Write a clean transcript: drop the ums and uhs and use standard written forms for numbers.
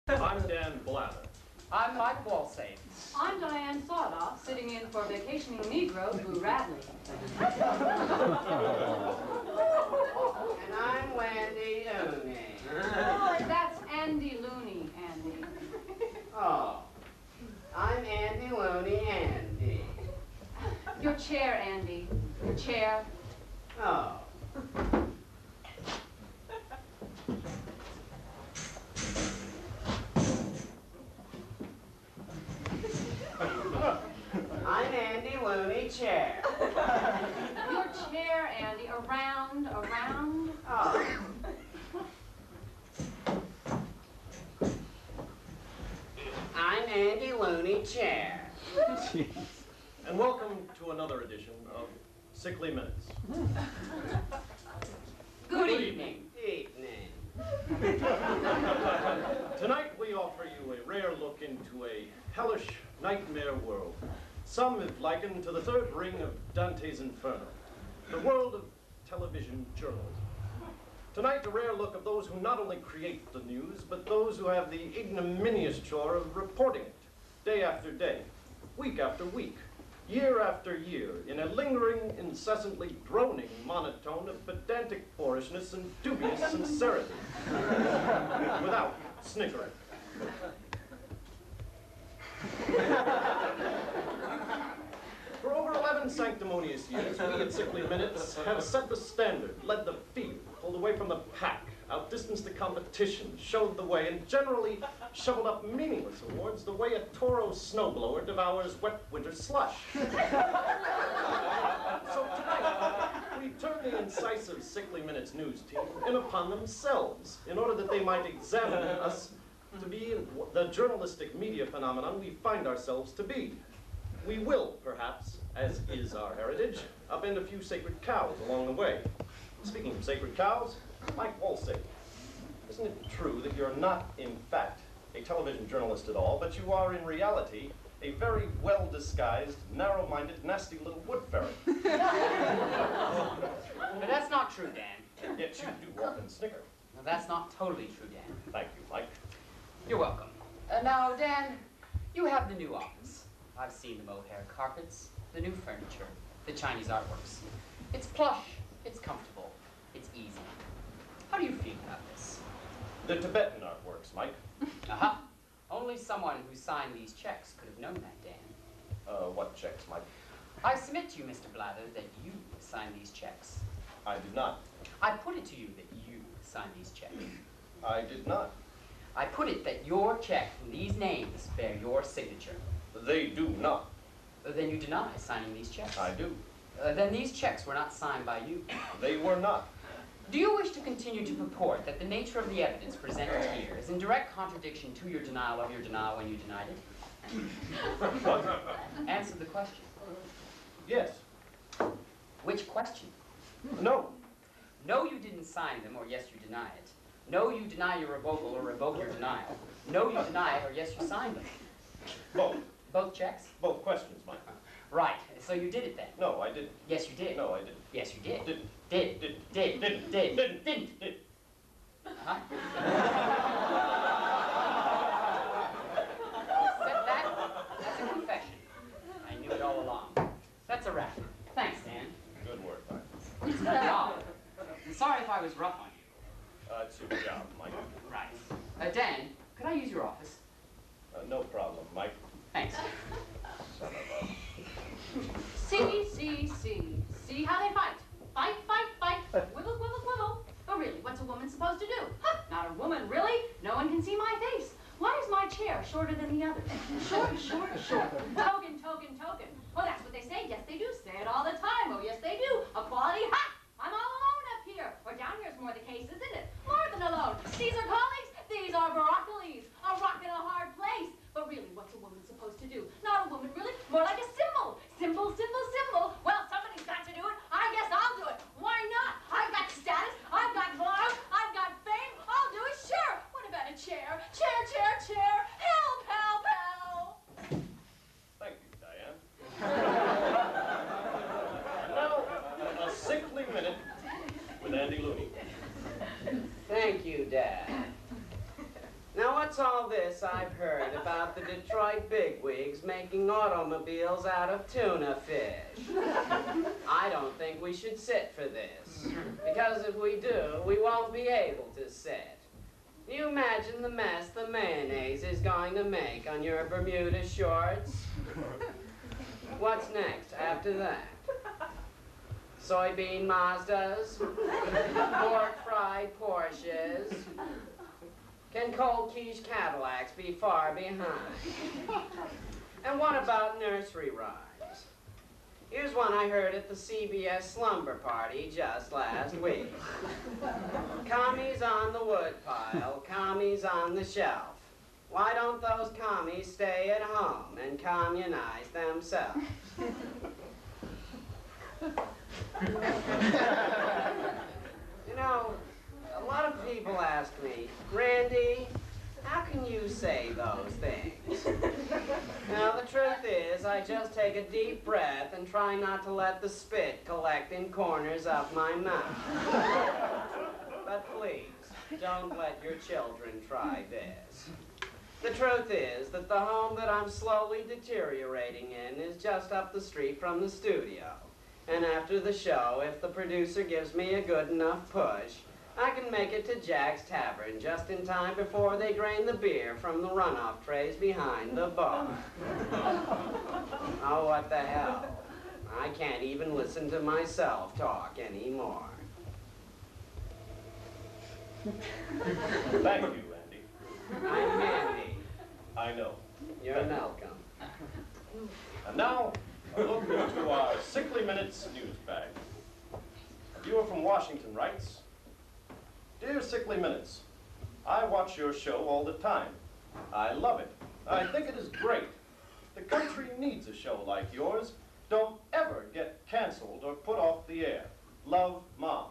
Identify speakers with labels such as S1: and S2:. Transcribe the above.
S1: I'm Dan Blather.
S2: I'm Mike Walsafe.
S3: I'm Diane Sawdoff, sitting in for vacationing Negro Boo Radley.
S4: And I'm Wendy Looney.
S3: Oh, that's Andy Looney, Andy.
S4: Oh, I'm Andy Looney Andy.
S3: Your chair, Andy. Your chair.
S4: Oh. I'm Andy Looney Chair.
S3: Your chair, Andy. Around.
S4: Oh. I'm Andy Looney Chair.
S1: And welcome to another edition of Sickly Minutes.
S3: Good evening.
S4: Evening.
S1: Tonight we offer you a rare look into a hellish nightmare world. Some have likened to the third ring of Dante's Inferno, the world of television journalism. Tonight, a rare look of those who not only create the news, but those who have the ignominious chore of reporting it, day after day, week after week, year after year, in a lingering, incessantly droning monotone of pedantic boorishness and dubious sincerity, without snickering. For over 11 sanctimonious years, we at Sickly Minutes have set the standard, led the field, pulled away from the pack, outdistanced the competition, showed the way, and generally shoveled up meaningless awards the way a Toro snowblower devours wet winter slush. So tonight, we turn the incisive Sickly Minutes news team in upon themselves in order that they might examine us to be the journalistic media phenomenon we find ourselves to be. We will, perhaps, as is our heritage, upend a few sacred cows along the way. Speaking of sacred cows, Mike Walsafe, isn't it true that you're not, in fact, a television journalist at all, but you are, in reality, a very well-disguised, narrow-minded, nasty little wood fairy?
S2: But that's not true, Dan.
S1: Yet you do often snicker.
S2: No, that's not totally true, Dan.
S1: Thank you, Mike.
S2: You're welcome. Now, Dan, you have the new office. I've seen the mohair carpets, the new furniture, the Chinese artworks. It's plush, it's comfortable, it's easy. How do you feel about this?
S1: The Tibetan artworks, Mike.
S2: Aha. Only someone who signed these checks could have known that, Dan.
S1: What checks, Mike?
S2: I submit to you, Mr. Blather, that you signed these checks.
S1: I did not.
S2: I put it to you that you signed these checks.
S1: I did not.
S2: I put it that your check and these names bear your signature.
S1: They do not.
S2: Then you deny signing these checks.
S1: I do.
S2: Then these checks were not signed by you.
S1: They were not.
S2: Do you wish to continue to purport that the nature of the evidence presented here is in direct contradiction to your denial of your denial when you denied it?
S1: What?
S2: Answer the question.
S1: Yes.
S2: Which question?
S1: No.
S2: No, you didn't sign them, or yes, you deny it. No, you deny your revocal or revoke your denial. No, you deny it, or yes, you signed them.
S1: Both.
S2: Both checks?
S1: Both questions, Mike.
S2: Right. So you did it then?
S1: No, I didn't.
S2: Yes, you did.
S1: No, I didn't.
S2: Yes, you did.
S1: Didn't.
S2: Did.
S1: Didn't.
S2: Did.
S1: Didn't.
S2: Did.
S1: Didn't.
S2: Didn't.
S1: Didn't.
S2: Uh-huh. Said that? That's a confession. I knew it all along. That's a wrap. Thanks, Dan.
S1: Good work, Mike.
S2: It's good job. I'm sorry if I was rough on you.
S1: It's your job, Mike.
S2: Right. Dan, could I use your office?
S1: No problem, Mike.
S2: Thanks.
S1: Son of a...
S3: See how they fight. Fight. Wiggle. But really, what's a woman supposed to do? Huh, not a woman, really? No one can see my face. Why is my chair shorter than the others? Short. Token. Oh, that's what they say. Yes, they do. Say it all the time. Oh, yes, they do. Equality. Ha! I'm all alone up here. Or down here's more the case, isn't it? More than alone. These are colleagues. These are broccolis. A rock in a hard place. But really, what's a woman supposed to do? Not a woman, really. More like a symbol. Symbol. Well, somebody's got to do it. I guess I'll do it. Why not? I've got status. I've got glamour. I've got fame. I'll do it, sure. What about a chair? Chair. Help.
S1: Thank you, Diane. Now, a Sickly Minute with Andy Looney.
S4: Thank you, Dad. Now, what's What's all this I've heard about the Detroit bigwigs making automobiles out of tuna fish? I don't think we should sit for this, because if we do, we won't be able to sit. You imagine the mess the mayonnaise is going to make on your Bermuda shorts? What's next after that? Soybean Mazdas? Pork fried Porsches? Can cold quiche Cadillacs be far behind? And what about nursery rhymes? Here's one I heard at the CBS slumber party just last week. Commies on the woodpile, commies on the shelf. Why don't those commies stay at home and communize themselves? You know, a lot of people ask me, Randy, how can you say those things? Now, the truth is, I just take a deep breath and try not to let the spit collect in corners of my mouth. But please, don't let your children try this. The truth is that the home that I'm slowly deteriorating in is just up the street from the studio. And after the show, if the producer gives me a good enough push, I can make it to Jack's Tavern just in time before they drain the beer from the runoff trays behind the bar. Oh, what the hell. I can't even listen to myself talk anymore.
S1: Thank you, Andy.
S4: I'm Andy.
S1: I know.
S4: You're welcome.
S1: And now, a look into our Sickly Minutes news bag. A viewer from Washington writes, Dear Sickly Minutes, I watch your show all the time. I love it. I think it is great. The country needs a show like yours. Don't ever get canceled or put off the air. Love, Mom.